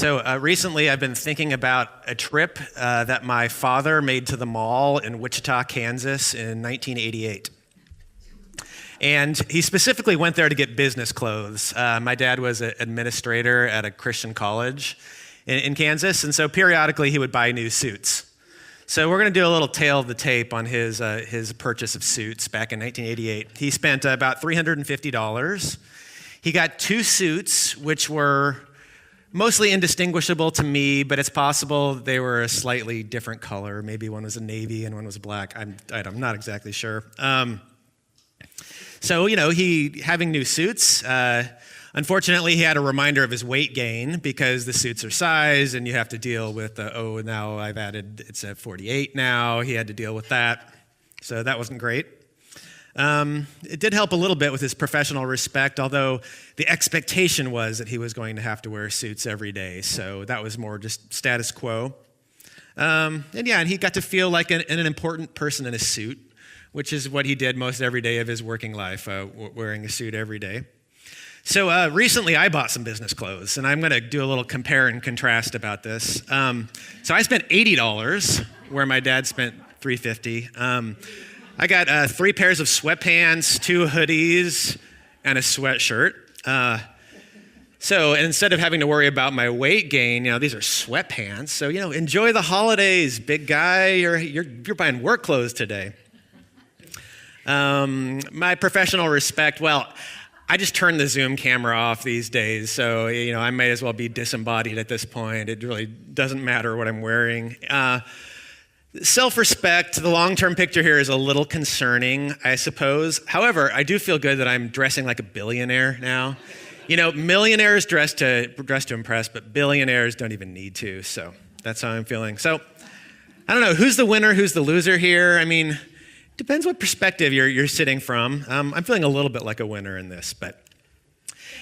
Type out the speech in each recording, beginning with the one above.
Recently I've been thinking about a trip that my father made to the mall in Wichita, Kansas in 1988. And he specifically went there to get business clothes. My dad was an administrator at a Christian college in Kansas, and so periodically he would buy new suits. So we're going to do a little tail of the tape on his purchase of suits back in 1988. He spent about $350. He got two suits, which were mostly indistinguishable to me, but it's possible they were a slightly different color. Maybe one was a navy and one was black. I'm not exactly sure. He having new suits. Unfortunately, he had a reminder of his weight gain because the suits are sized and you have to deal with, now I've added, it's at 48 now. He had to deal with that. So that wasn't great. It did help a little bit with his professional respect, although the expectation was that he was going to have to wear suits every day. So that was more just status quo. And he got to feel like an important person in a suit, which is what he did most every day of his working life, wearing a suit every day. So recently I bought some business clothes, and I'm going to do a little compare and contrast about this. So I spent $80, where my dad spent $350. I got 3 pairs of sweatpants, 2 hoodies, and a sweatshirt. So instead of having to worry about my weight gain, these are sweatpants. So, enjoy the holidays, big guy. You're buying work clothes today. My professional respect, I just turned the Zoom camera off these days. So, I might as well be disembodied at this point. It really doesn't matter what I'm wearing. Self-respect, the long-term picture here is a little concerning, I suppose. However, I do feel good that I'm dressing like a billionaire now. Millionaires dress to impress, but billionaires don't even need to, so that's how I'm feeling. So, I don't know, who's the winner, who's the loser here? Depends what perspective you're sitting from. I'm feeling a little bit like a winner in this, but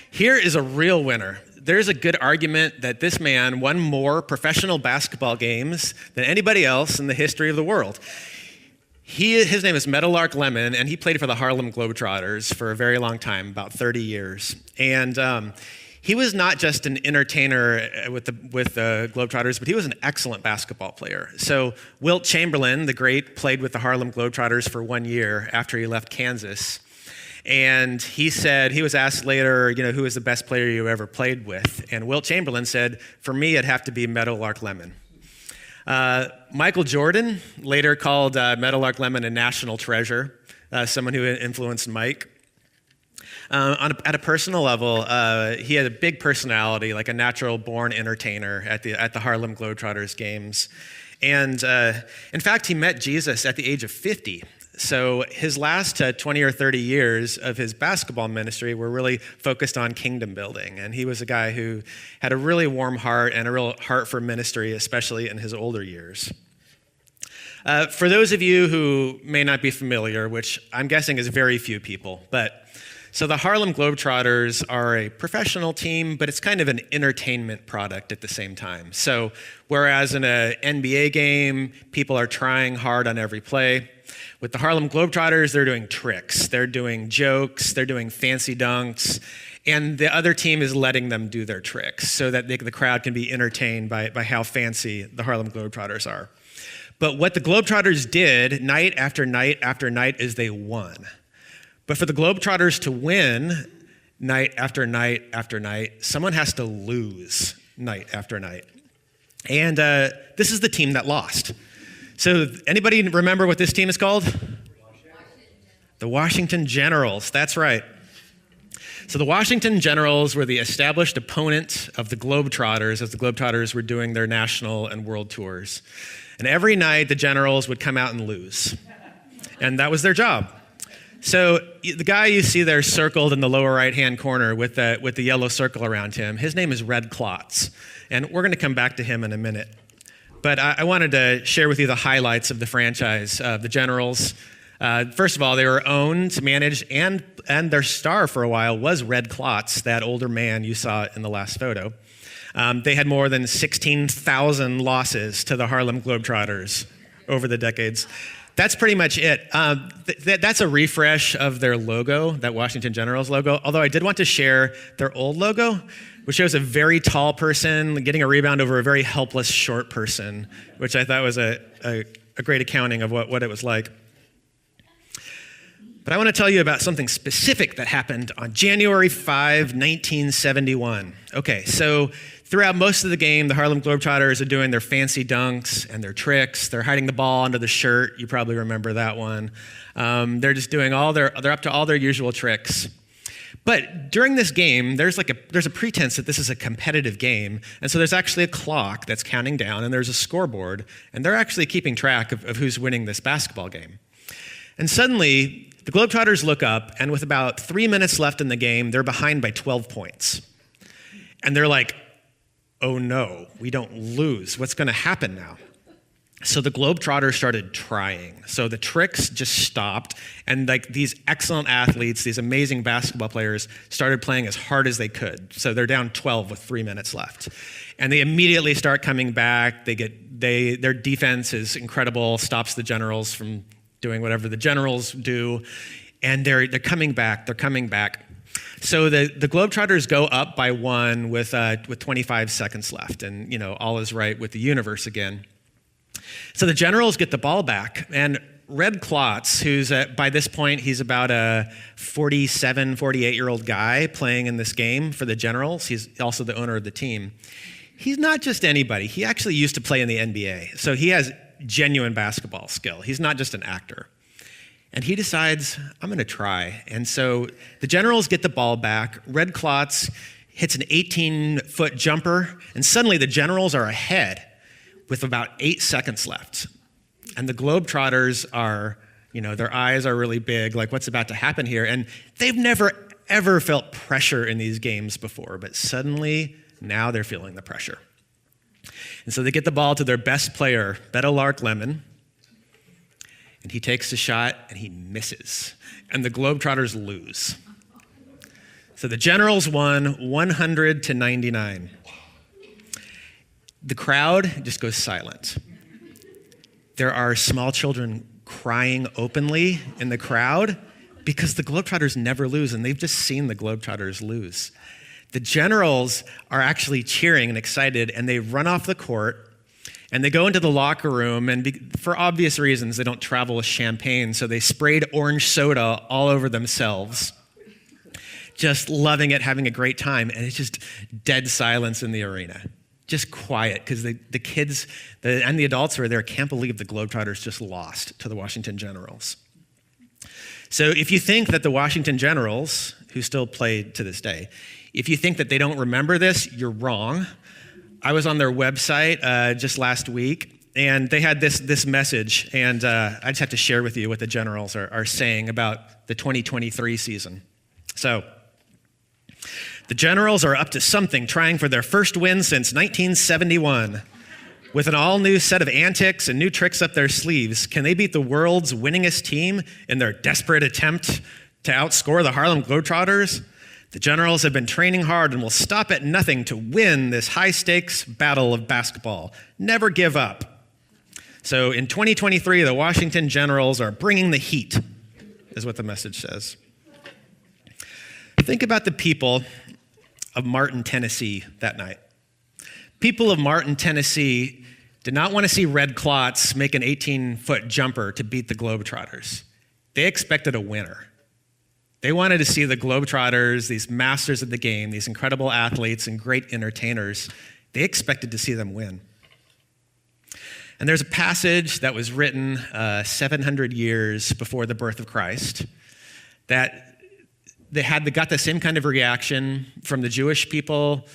here is a real winner. There's a good argument that this man won more professional basketball games than anybody else in the history of the world. His name is Meadowlark Lemon, and he played for the Harlem Globetrotters for a very long time, about 30 years. And he was not just an entertainer with the Globetrotters, but he was an excellent basketball player. So Wilt Chamberlain, the great, played with the Harlem Globetrotters for 1 year after he left Kansas. And he said, he was asked later, who was the best player you ever played with? And Wilt Chamberlain said, for me, it'd have to be Meadowlark Lemon. Michael Jordan later called Meadowlark Lemon a national treasure, someone who influenced Mike. At a personal level, he had a big personality, like a natural-born entertainer at the Harlem Globetrotters games. And in fact, he met Jesus at the age of 50. So his last 20 or 30 years of his basketball ministry were really focused on kingdom building. And he was a guy who had a really warm heart and a real heart for ministry, especially in his older years. For those of you who may not be familiar, which I'm guessing is very few people, so the Harlem Globetrotters are a professional team, but it's kind of an entertainment product at the same time. So whereas in an NBA game, people are trying hard on every play, with the Harlem Globetrotters, they're doing tricks, they're doing jokes, they're doing fancy dunks, and the other team is letting them do their tricks so that the crowd can be entertained by how fancy the Harlem Globetrotters are. But what the Globetrotters did night after night after night is they won. But for the Globetrotters to win night after night after night, someone has to lose night after night. And this is the team that lost. So anybody remember what this team is called? The Washington Generals, that's right. So the Washington Generals were the established opponent of the Globetrotters as the Globetrotters were doing their national and world tours. And every night the Generals would come out and lose. And that was their job. So the guy you see there circled in the lower right-hand corner with the yellow circle around him, his name is Red Klotz. And we're going to come back to him in a minute. But I wanted to share with you the highlights of the franchise, the Generals. First of all, they were owned, managed, and their star for a while was Red Klotz, that older man you saw in the last photo. They had more than 16,000 losses to the Harlem Globetrotters over the decades. That's pretty much it. That's a refresh of their logo, that Washington Generals logo, although I did want to share their old logo, which shows a very tall person getting a rebound over a very helpless short person, which I thought was a great accounting of what it was like. But I want to tell you about something specific that happened on January 5, 1971. Okay, so throughout most of the game, the Harlem Globetrotters are doing their fancy dunks and their tricks. They're hiding the ball under the shirt. You probably remember that one. They're just doing they're up to all their usual tricks. But during this game, there's a pretense that this is a competitive game. And so there's actually a clock that's counting down, and there's a scoreboard, and they're actually keeping track of who's winning this basketball game. And suddenly, the Globetrotters look up, and with about 3 minutes left in the game, they're behind by 12 points. And they're like, oh no, we don't lose. What's going to happen now? So the Globetrotters started trying. So the tricks just stopped, and these excellent athletes, these amazing basketball players, started playing as hard as they could. So they're down 12 with 3 minutes left. And they immediately start coming back. Their defense is incredible, stops the Generals from doing whatever the Generals do, and they're coming back. They're coming back. So the Globetrotters go up by 1 with 25 seconds left, and all is right with the universe again. So the Generals get the ball back, and Red Klotz, who's by this point he's about a 47, 48-year-old guy playing in this game for the Generals. He's also the owner of the team. He's not just anybody. He actually used to play in the NBA, so he has genuine basketball skill. He's not just an actor. And he decides, I'm going to try. And so the Generals get the ball back. Red Klotz hits an 18-foot jumper, and suddenly the Generals are ahead with about 8 seconds left. And the Globetrotters are, their eyes are really big, like what's about to happen here. And they've never, ever felt pressure in these games before, but suddenly now they're feeling the pressure. And so they get the ball to their best player, Beto Lark Lemon, and he takes the shot and he misses. And the Globetrotters lose. So the Generals won 100-99. The crowd just goes silent. There are small children crying openly in the crowd because the Globetrotters never lose, and they've just seen the Globetrotters lose. The Generals are actually cheering and excited, and they run off the court, and they go into the locker room, and for obvious reasons, they don't travel with champagne, so they sprayed orange soda all over themselves, just loving it, having a great time, and it's just dead silence in the arena. Just quiet, because the kids and the adults who are there can't believe the Globetrotters just lost to the Washington Generals. So if you think that the Washington Generals, who still play to this day, if you think that they don't remember this, you're wrong. I was on their website just last week, and they had this message, and I just have to share with you what the Generals are saying about the 2023 season. So, the Generals are up to something, trying for their first win since 1971. With an all-new set of antics and new tricks up their sleeves, can they beat the world's winningest team in their desperate attempt to outscore the Harlem Globetrotters? The Generals have been training hard and will stop at nothing to win this high-stakes battle of basketball. Never give up. So in 2023, the Washington Generals are bringing the heat, is what the message says. Think about the people of Martin, Tennessee that night. People of Martin, Tennessee did not want to see Red Klotz make an 18-foot jumper to beat the Globetrotters. They expected a winner. They wanted to see the Globetrotters, these masters of the game, these incredible athletes and great entertainers, they expected to see them win. And there's a passage that was written 700 years before the birth of Christ that got the same kind of reaction from the Jewish people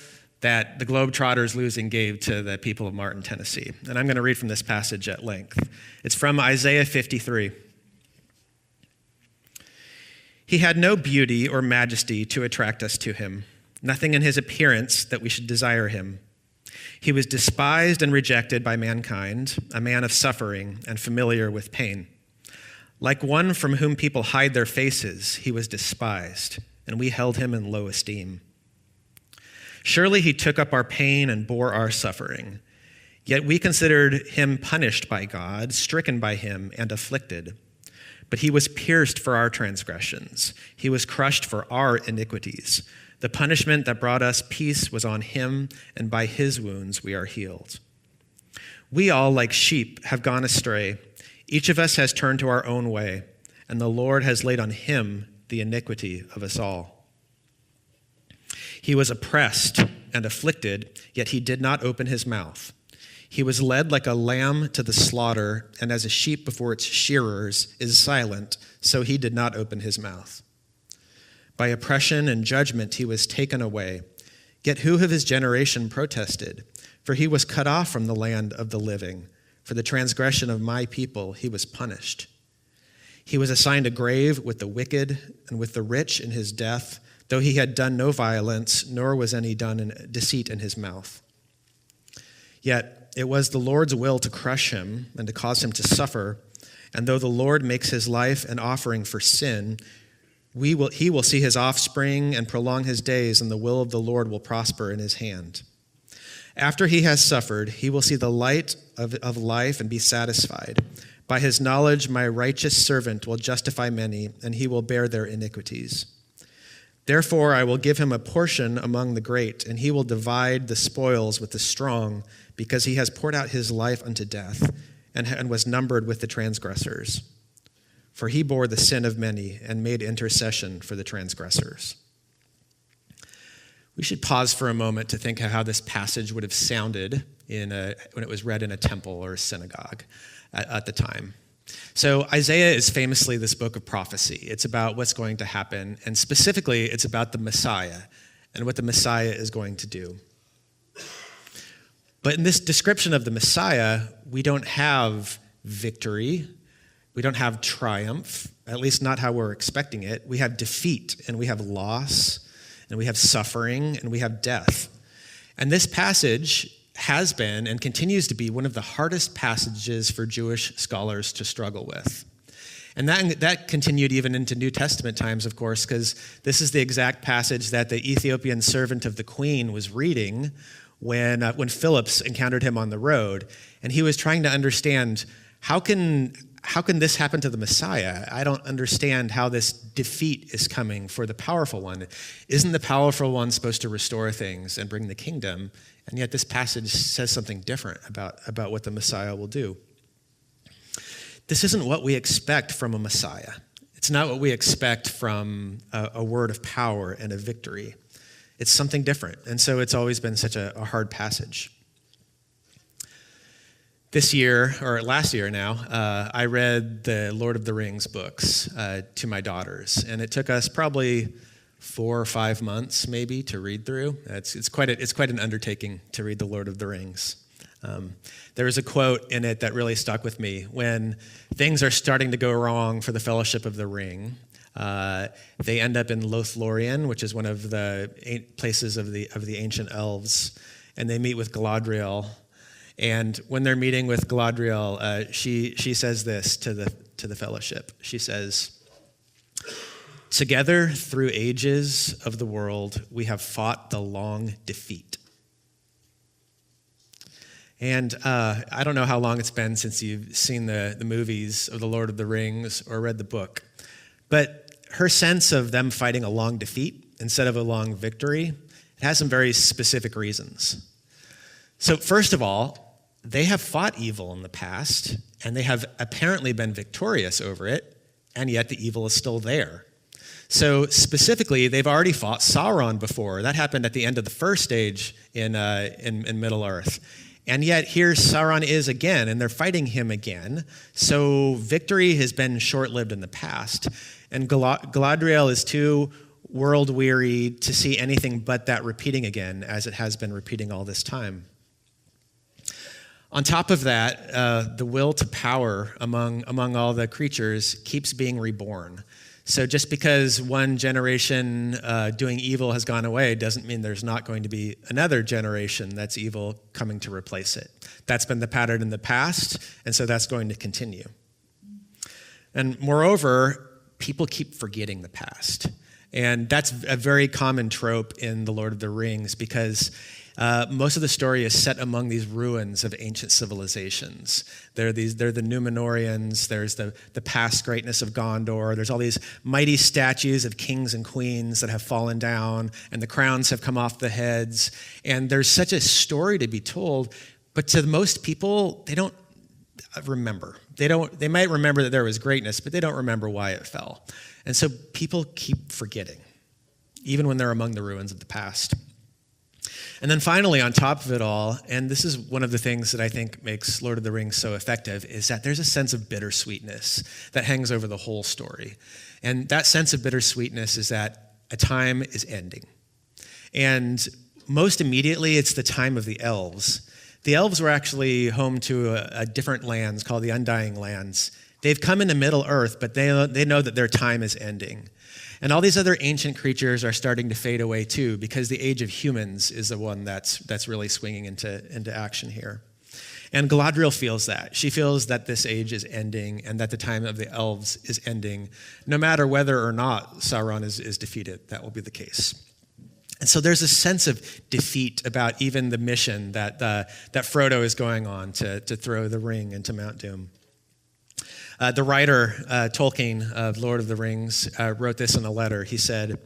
that the Globetrotters losing gave to the people of Martin, Tennessee. And I'm going to read from this passage at length. It's from Isaiah 53. He had no beauty or majesty to attract us to him, nothing in his appearance that we should desire him. He was despised and rejected by mankind, a man of suffering and familiar with pain. Like one from whom people hide their faces, he was despised, and we held him in low esteem. Surely he took up our pain and bore our suffering. Yet we considered him punished by God, stricken by him, and afflicted. But he was pierced for our transgressions. He was crushed for our iniquities. The punishment that brought us peace was on him, and by his wounds we are healed. We all, like sheep, have gone astray. Each of us has turned to our own way, and the Lord has laid on him the iniquity of us all. He was oppressed and afflicted, yet he did not open his mouth. He was led like a lamb to the slaughter, and as a sheep before its shearers is silent, so he did not open his mouth. By oppression and judgment he was taken away. Yet who of his generation protested? For he was cut off from the land of the living. For the transgression of my people he was punished. He was assigned a grave with the wicked and with the rich in his death, though he had done no violence, nor was any deceit in his mouth. Yet it was the Lord's will to crush him and to cause him to suffer. And though the Lord makes his life an offering for sin, he will see his offspring and prolong his days, and the will of the Lord will prosper in his hand. After he has suffered, he will see the light of life and be satisfied. By his knowledge, my righteous servant will justify many, and he will bear their iniquities. Therefore, I will give him a portion among the great, and he will divide the spoils with the strong, because he has poured out his life unto death and was numbered with the transgressors. For he bore the sin of many and made intercession for the transgressors. We should pause for a moment to think how this passage would have sounded when it was read in a temple or a synagogue at the time. So Isaiah is famously this book of prophecy. It's about what's going to happen, and specifically it's about the Messiah and what the Messiah is going to do. But in this description of the Messiah, we don't have victory. We don't have triumph, at least not how we're expecting it. We have defeat, and we have loss, and we have suffering, and we have death. And this passage has been and continues to be one of the hardest passages for Jewish scholars to struggle with. And that continued even into New Testament times, of course, because this is the exact passage that the Ethiopian servant of the queen was reading when Philip encountered him on the road, and he was trying to understand, how can this happen to the Messiah? I don't understand how this defeat is coming for the powerful one. Isn't the powerful one supposed to restore things and bring the kingdom? And yet this passage says something different about what the Messiah will do. This isn't what we expect from a Messiah. It's not what we expect from a word of power and a victory. It's something different, and so it's always been such a hard passage. This year, or last year now, I read the Lord of the Rings books to my daughters, and it took us probably 4 or 5 months maybe to read through. It's quite an undertaking to read the Lord of the Rings. There was a quote in it that really stuck with me. When things are starting to go wrong for the Fellowship of the Ring, they end up in Lothlorien, which is one of the places of the ancient elves, and they meet with Galadriel. And when they're meeting with Galadriel, she says this to the Fellowship. She says, "Together through ages of the world, we have fought the long defeat." And I don't know how long it's been since you've seen the movies of The Lord of the Rings or read the book, but her sense of them fighting a long defeat instead of a long victory, it has some very specific reasons. So first of all, they have fought evil in the past, and they have apparently been victorious over it, and yet the evil is still there. So specifically, they've already fought Sauron before. That happened at the end of the first stage in Middle-earth. And yet here Sauron is again, and they're fighting him again. So victory has been short-lived in the past. And Galadriel is too world-weary to see anything but that repeating again, as it has been repeating all this time. On top of that, the will to power among all the creatures keeps being reborn. So just because one generation doing evil has gone away doesn't mean there's not going to be another generation that's evil coming to replace it. That's been the pattern in the past, and so that's going to continue. And moreover, people keep forgetting the past. And that's a very common trope in The Lord of the Rings, because Most of the story is set among these ruins of ancient civilizations. They're the Numenorians, there's the past greatness of Gondor, there's all these mighty statues of kings and queens that have fallen down, and the crowns have come off the heads, and there's such a story to be told, but to most people, they don't remember. They might remember that there was greatness, but they don't remember why it fell. And so people keep forgetting, even when they're among the ruins of the past. And then finally, on top of it all, and this is one of the things that I think makes Lord of the Rings so effective, is that there's a sense of bittersweetness that hangs over the whole story. And that sense of bittersweetness is that a time is ending. And most immediately, it's the time of the elves. The elves were actually home to a different lands called the Undying Lands. They've come into Middle Earth, but they know that their time is ending. And all these other ancient creatures are starting to fade away too, because the age of humans is the one that's really swinging into action here. And Galadriel feels that. She feels that this age is ending and that the time of the elves is ending. No matter whether or not Sauron is defeated, that will be the case. And so there's a sense of defeat about even the mission that Frodo is going on to throw the ring into Mount Doom. The writer, Tolkien of Lord of the Rings, wrote this in a letter. He said,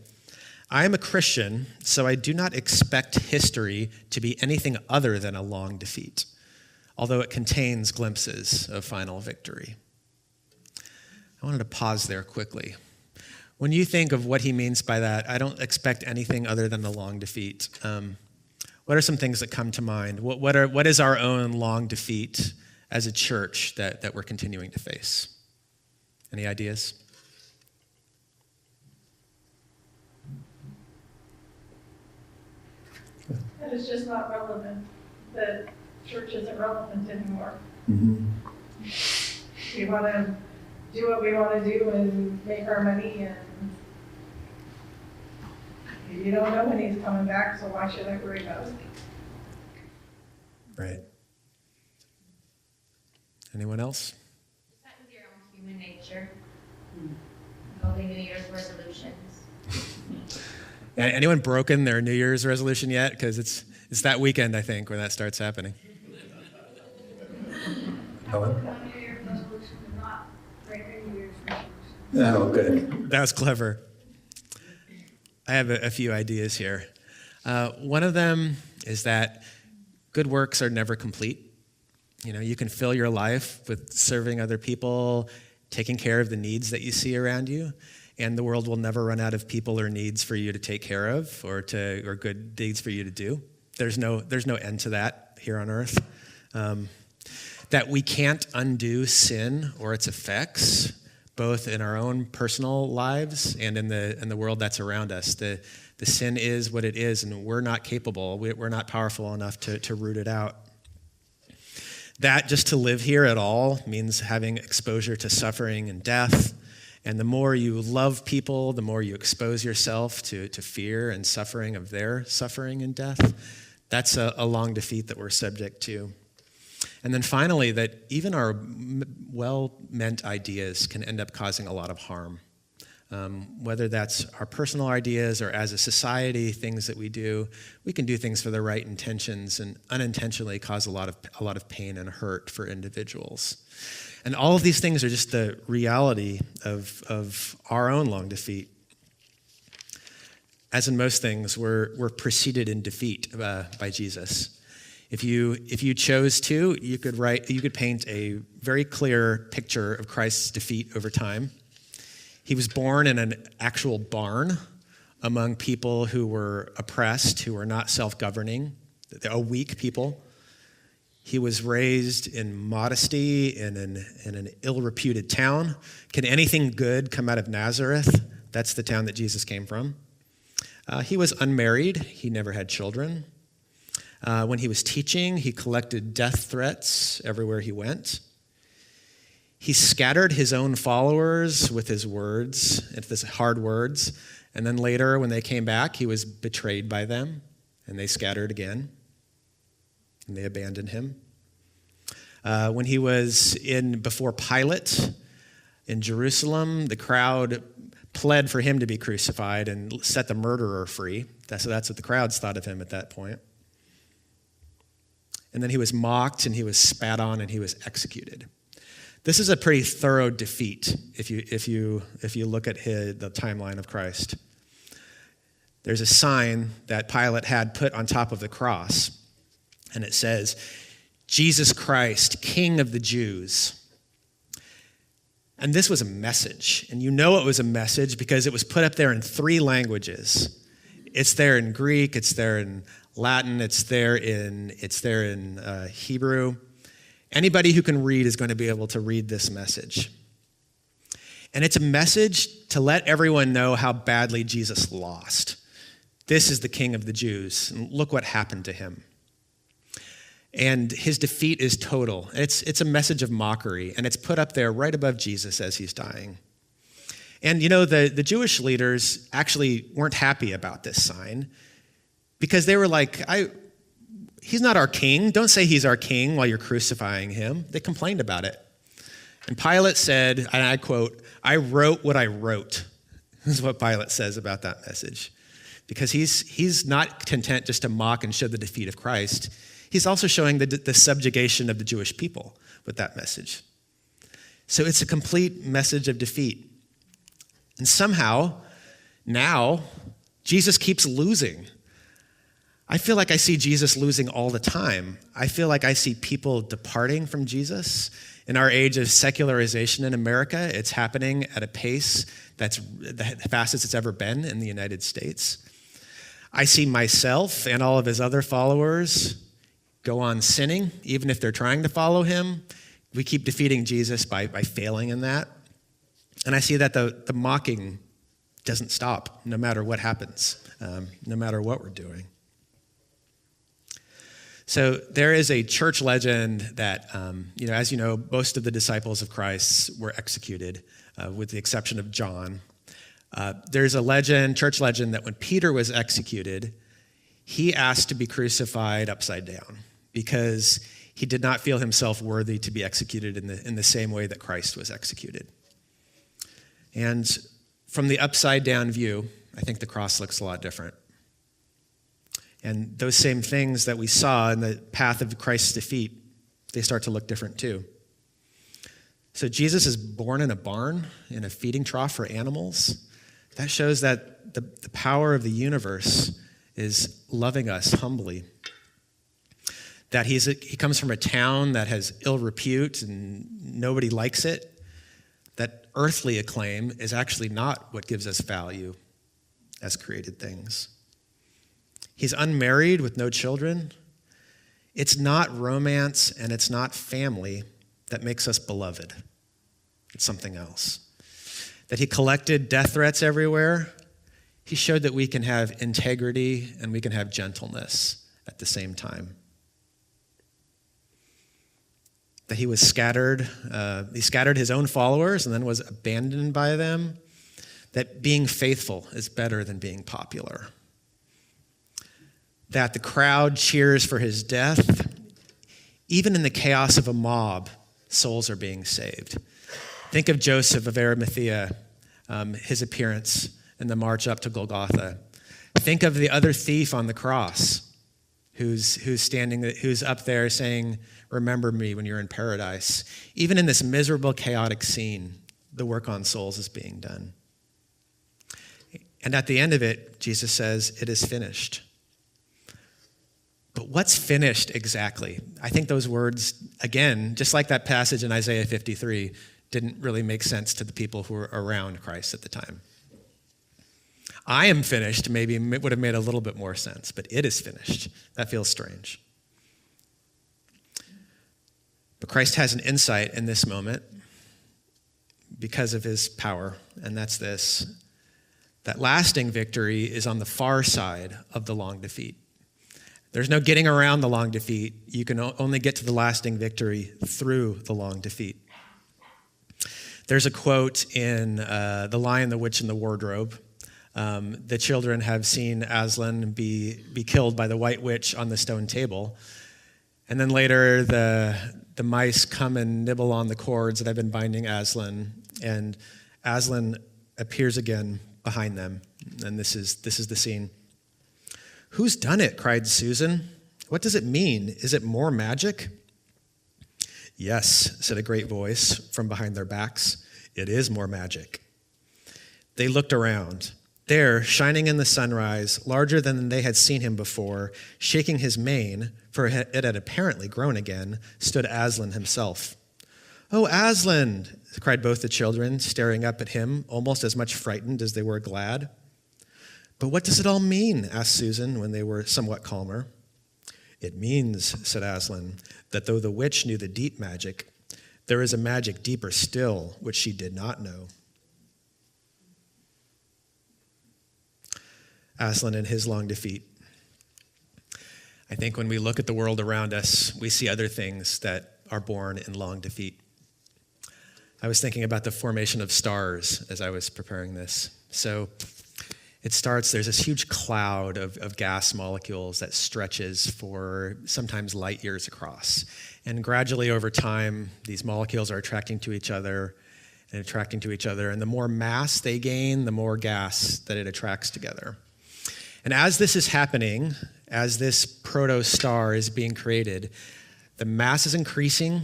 "I am a Christian, so I do not expect history to be anything other than a long defeat, although it contains glimpses of final victory." I wanted to pause there quickly. When you think of what he means by that, I don't expect anything other than a long defeat. What are some things that come to mind? What is our own long defeat as a church that we're continuing to face? Any ideas? That it's just not relevant. The church isn't relevant anymore. Mm-hmm. We want to do what we want to do and make our money, and you don't know when he's coming back, so why should I worry about it? Right. Anyone else? Is that with your own human nature? Building New Year's resolutions. Anyone broken their New Year's resolution yet? Because it's that weekend, I think, when that starts happening. Helen? My New Year's resolution is not break a New Year's resolution. Oh, good. That was clever. I have a few ideas here. One of them is that good works are never complete. You know, you can fill your life with serving other people, taking care of the needs that you see around you, and the world will never run out of people or needs for you to take care of or good deeds for you to do. There's no end to that here on earth. That we can't undo sin or its effects, both in our own personal lives and in the world that's around us. The sin is what it is, and we're not capable. We're not powerful enough to root it out. That just to live here at all means having exposure to suffering and death. And the more you love people, the more you expose yourself to fear and suffering of their suffering and death. That's a long defeat that we're subject to. And then finally, that even our well-meant ideas can end up causing a lot of harm. Whether that's our personal ideas or as a society, things that we can do things for the right intentions and unintentionally cause a lot of pain and hurt for individuals. And all of these things are just the reality of our own long defeat. As in most things, we're preceded in defeat by Jesus. If you chose to, you could paint a very clear picture of Christ's defeat over time. He was born in an actual barn among people who were oppressed, who were not self-governing, a weak people. He was raised in modesty in an ill-reputed town. Can anything good come out of Nazareth? That's the town that Jesus came from. He was unmarried. He never had children. When he was teaching, he collected death threats everywhere he went. He scattered his own followers with his words, his hard words, and then later when they came back, he was betrayed by them, and they scattered again, and they abandoned him. When he was before Pilate in Jerusalem, the crowd pled for him to be crucified and set the murderer free. That's what the crowds thought of him at that point. and then he was mocked, and he was spat on, and he was executed. This is a pretty thorough defeat if you look at the timeline of Christ. There's a sign that Pilate had put on top of the cross, and it says, "Jesus Christ, King of the Jews." And this was a message, and you know it was a message because it was put up there in 3 languages. It's there in Greek, it's there in Latin, it's there in Hebrew. Anybody who can read is going to be able to read this message. And it's a message to let everyone know how badly Jesus lost. This is the King of the Jews, and look what happened to him. And his defeat is total. It's a message of mockery, and it's put up there right above Jesus as he's dying. And you know, the Jewish leaders actually weren't happy about this sign because they were like, he's not our king. Don't say he's our king while you're crucifying him. They complained about it. And Pilate said, and I quote, "I wrote what I wrote." This is what Pilate says about that message. Because he's not content just to mock and show the defeat of Christ. He's also showing the subjugation of the Jewish people with that message. So it's a complete message of defeat. And somehow, now, Jesus keeps losing. I feel like I see Jesus losing all the time. I feel like I see people departing from Jesus. In our age of secularization in America, it's happening at a pace that's the fastest it's ever been in the United States. I see myself and all of his other followers go on sinning, even if they're trying to follow him. We keep defeating Jesus by failing in that. And I see that the mocking doesn't stop, no matter what happens, no matter what we're doing. So there is a church legend that, as you know, most of the disciples of Christ were executed, with the exception of John. There's a church legend, that when Peter was executed, he asked to be crucified upside down because he did not feel himself worthy to be executed in the same way that Christ was executed. And from the upside down view, I think the cross looks a lot different. And those same things that we saw in the path of Christ's defeat, they start to look different too. So Jesus is born in a barn, in a feeding trough for animals. That shows that the power of the universe is loving us humbly. That he comes from a town that has ill repute and nobody likes it. That earthly acclaim is actually not what gives us value as created things. He's unmarried with no children. It's not romance and it's not family that makes us beloved. It's something else. That he collected death threats everywhere. He showed that we can have integrity and we can have gentleness at the same time. That he was scattered. He scattered his own followers and then was abandoned by them. That being faithful is better than being popular. That the crowd cheers for his death. Even in the chaos of a mob, souls are being saved. Think of Joseph of Arimathea, his appearance in the march up to Golgotha. Think of the other thief on the cross who's up there saying, "Remember me when you're in paradise." Even in this miserable, chaotic scene, the work on souls is being done. And at the end of it, Jesus says, "It is finished." But what's finished exactly? I think those words, again, just like that passage in Isaiah 53, didn't really make sense to the people who were around Christ at the time. "I am finished" maybe would have made a little bit more sense, but "it is finished." That feels strange. But Christ has an insight in this moment because of his power, and that's this: that lasting victory is on the far side of the long defeat. There's no getting around the long defeat. You can only get to the lasting victory through the long defeat. There's a quote in The Lion, the Witch, and the Wardrobe. The children have seen Aslan be killed by the White Witch on the stone table. And then later, the mice come and nibble on the cords that have been binding Aslan, and Aslan appears again behind them. And this is the scene. "Who's done it?" cried Susan. What does it mean? Is it more magic? Yes, said a great voice from behind their backs. It is more magic. They looked around. There, shining in the sunrise, larger than they had seen him before, shaking his mane, for it had apparently grown again, stood Aslan himself. "Oh, Aslan!" cried both the children, staring up at him, almost as much frightened as they were glad. "But what does it all mean?" asked Susan when they were somewhat calmer. "It means," said Aslan, "that though the witch knew the deep magic, there is a magic deeper still which she did not know." Aslan and his long defeat. I think when we look at the world around us, we see other things that are born in long defeat. I was thinking about the formation of stars as I was preparing this. So it starts, there's this huge cloud of gas molecules that stretches for sometimes light years across. And gradually over time, these molecules are attracting to each other. And the more mass they gain, the more gas that it attracts together. And as this is happening, as this proto-star is being created, the mass is increasing,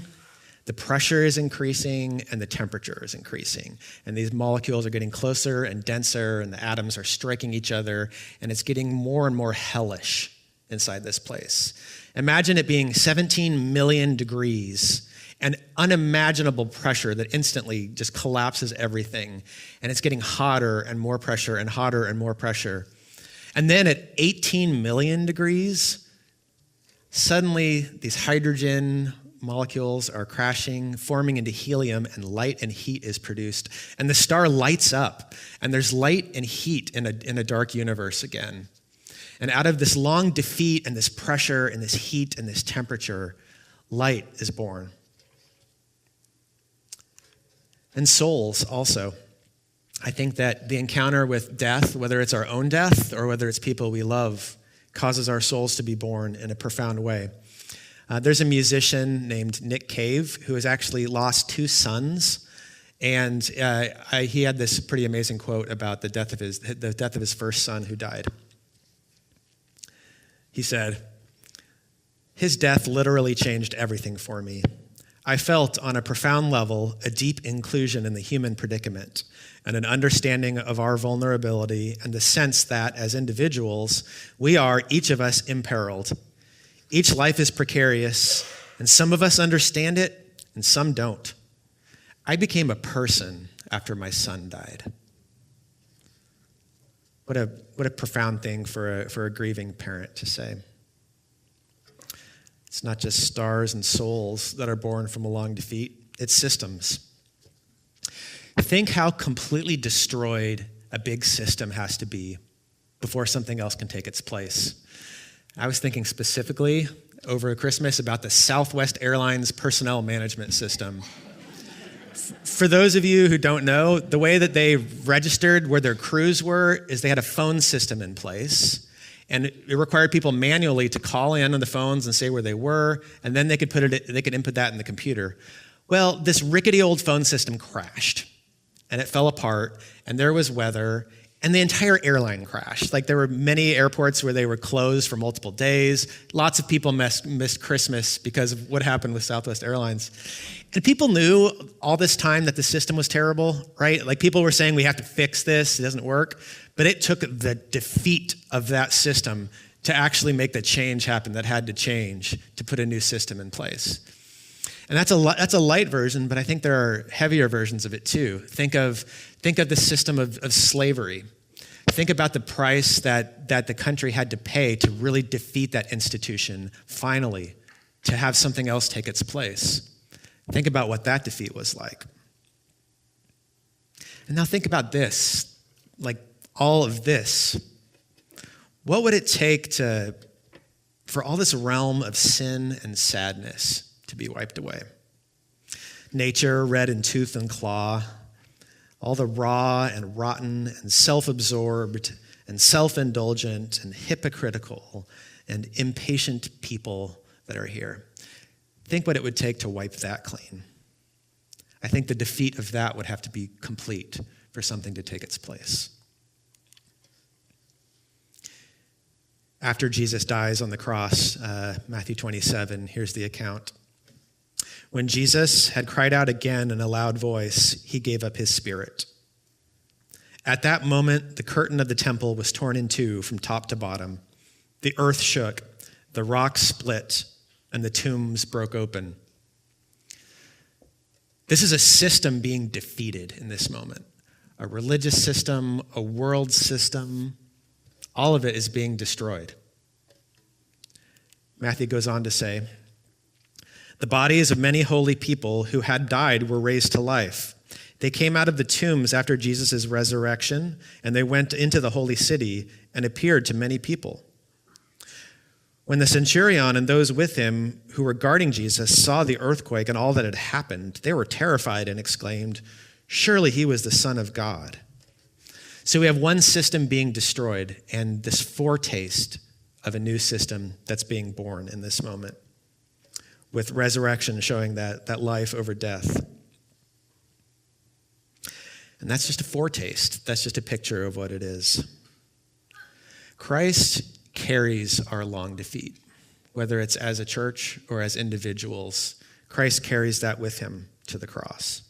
the pressure is increasing, and the temperature is increasing. And these molecules are getting closer and denser, and the atoms are striking each other, and it's getting more and more hellish inside this place. Imagine it being 17 million degrees and unimaginable pressure that instantly just collapses everything. And it's getting hotter and more pressure and hotter and more pressure. And then at 18 million degrees, suddenly these hydrogen molecules are crashing, forming into helium, and light and heat is produced. And the star lights up, and there's light and heat in a dark universe again. And out of this long defeat and this pressure and this heat and this temperature, light is born. And souls also. I think that the encounter with death, whether it's our own death or whether it's people we love, causes our souls to be born in a profound way. There's a musician named Nick Cave who has actually lost 2 sons, and he had this pretty amazing quote about the death of his first son who died. He said, "His death literally changed everything for me. I felt on a profound level a deep inclusion in the human predicament and an understanding of our vulnerability and the sense that as individuals, we are, each of us, imperiled. Each life is precarious, and some of us understand it and some don't. I became a person after my son died." What a profound thing for a grieving parent to say. It's not just stars and souls that are born from a long defeat, it's systems. Think how completely destroyed a big system has to be before something else can take its place. I was thinking specifically over Christmas about the Southwest Airlines personnel management system. For those of you who don't know, the way that they registered where their crews were is they had a phone system in place. And it required people manually to call in on the phones and say where they were, and then they could input that in the computer. Well, this rickety old phone system crashed, and it fell apart, and there was weather, and the entire airline crashed. Like, there were many airports where they were closed for multiple days. Lots of people missed Christmas because of what happened with Southwest Airlines. And people knew all this time that the system was terrible, right? Like, people were saying, we have to fix this, it doesn't work. But it took the defeat of that system to actually make the change happen that had to change to put a new system in place. And that's a light version, but I think there are heavier versions of it too. Think of the system of slavery. Think about the price that the country had to pay to really defeat that institution, finally, to have something else take its place. Think about what that defeat was like. And now think about this, like all of this. What would it take for all this realm of sin and sadness to be wiped away? Nature, red in tooth and claw, all the raw and rotten and self-absorbed and self-indulgent and hypocritical and impatient people that are here. Think what it would take to wipe that clean. I think the defeat of that would have to be complete for something to take its place. After Jesus dies on the cross, Matthew 27, here's the account. When Jesus had cried out again in a loud voice, he gave up his spirit. At that moment, the curtain of the temple was torn in two from top to bottom. The earth shook, the rocks split, and the tombs broke open. This is a system being defeated in this moment. A religious system, a world system, all of it is being destroyed. Matthew goes on to say, the bodies of many holy people who had died were raised to life. They came out of the tombs after Jesus' resurrection, and they went into the holy city and appeared to many people. When the centurion and those with him who were guarding Jesus saw the earthquake and all that had happened, they were terrified and exclaimed, surely he was the Son of God. So we have one system being destroyed and this foretaste of a new system that's being born in this moment, with resurrection showing that life over death. And that's just a foretaste. That's just a picture of what it is. Christ carries our long defeat, whether it's as a church or as individuals. Christ carries that with him to the cross.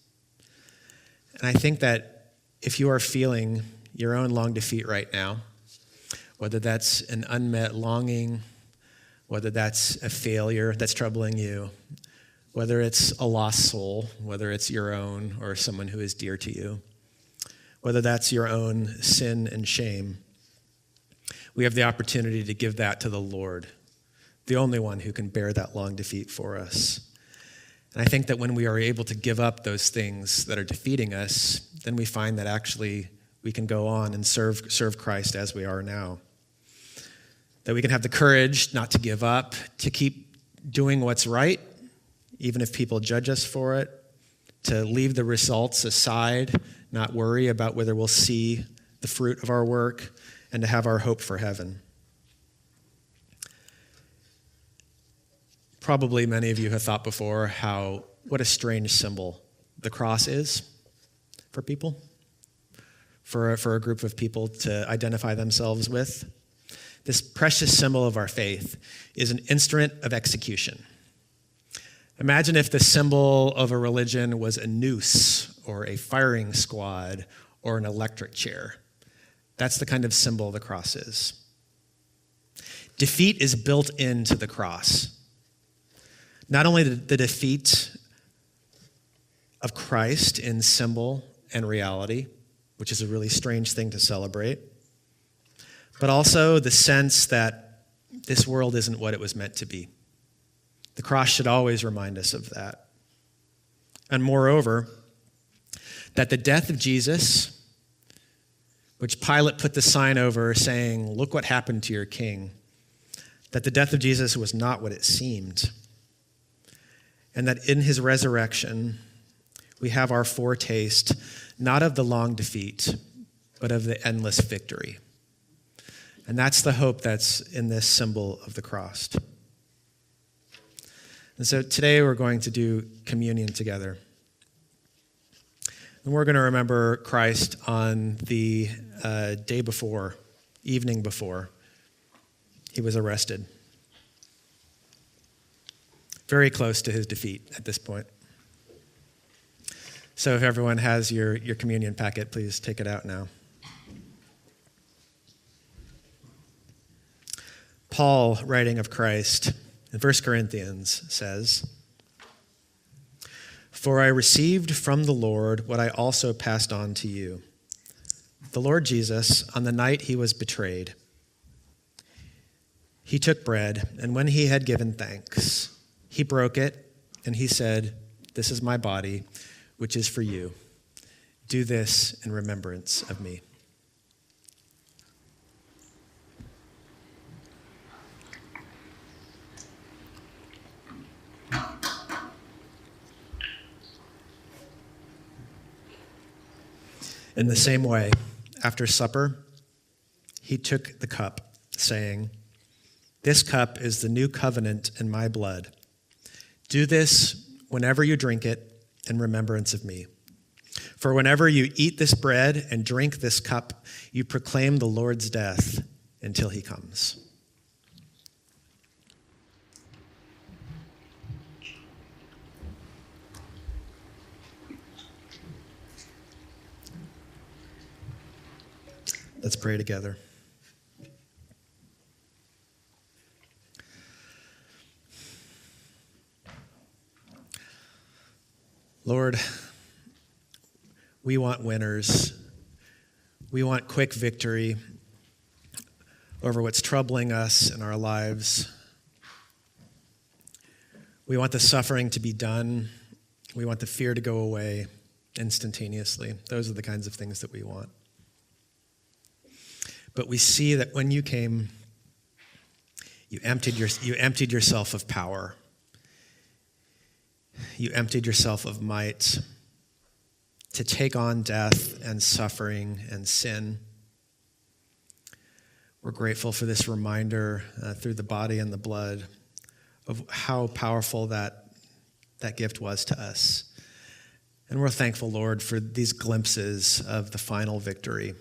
And I think that if you are feeling your own long defeat right now, whether that's an unmet longing, whether that's a failure that's troubling you, whether it's a lost soul, whether it's your own or someone who is dear to you, whether that's your own sin and shame, we have the opportunity to give that to the Lord, the only one who can bear that long defeat for us. And I think that when we are able to give up those things that are defeating us, then we find that actually we can go on and serve Christ as we are now. That we can have the courage not to give up, to keep doing what's right, even if people judge us for it, to leave the results aside, not worry about whether we'll see the fruit of our work, and to have our hope for heaven. Probably many of you have thought before what a strange symbol the cross is for people, for a group of people to identify themselves with. This precious symbol of our faith is an instrument of execution. Imagine if the symbol of a religion was a noose or a firing squad or an electric chair. That's the kind of symbol the cross is. Defeat is built into the cross. Not only the defeat of Christ in symbol and reality, which is a really strange thing to celebrate, but also the sense that this world isn't what it was meant to be. The cross should always remind us of that. And moreover, that the death of Jesus, which Pilate put the sign over saying, look what happened to your king, that the death of Jesus was not what it seemed. And that in his resurrection, we have our foretaste, not of the long defeat, but of the endless victory. And that's the hope that's in this symbol of the cross. And so today we're going to do communion together. And we're going to remember Christ on the day before, evening before he was arrested. Very close to his defeat at this point. So if everyone has your communion packet, please take it out now. Paul, writing of Christ in 1 Corinthians, says, "For I received from the Lord what I also passed on to you. The Lord Jesus, on the night he was betrayed, he took bread, and when he had given thanks, he broke it, and he said, 'This is my body, which is for you. Do this in remembrance of me.'" In the same way, after supper, he took the cup, saying, "This cup is the new covenant in my blood. Do this whenever you drink it in remembrance of me. For whenever you eat this bread and drink this cup, you proclaim the Lord's death until he comes." Let's pray together. Lord, we want winners. We want quick victory over what's troubling us in our lives. We want the suffering to be done. We want the fear to go away instantaneously. Those are the kinds of things that we want. But we see that when you came, you emptied yourself of power. You emptied yourself of might to take on death and suffering and sin. We're grateful for this reminder through the body and the blood of how powerful that gift was to us. And we're thankful, Lord, for these glimpses of the final victory.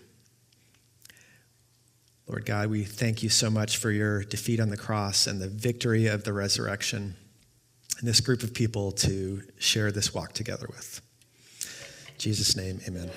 Lord God, we thank you so much for your defeat on the cross and the victory of the resurrection and this group of people to share this walk together with. In Jesus' name, amen.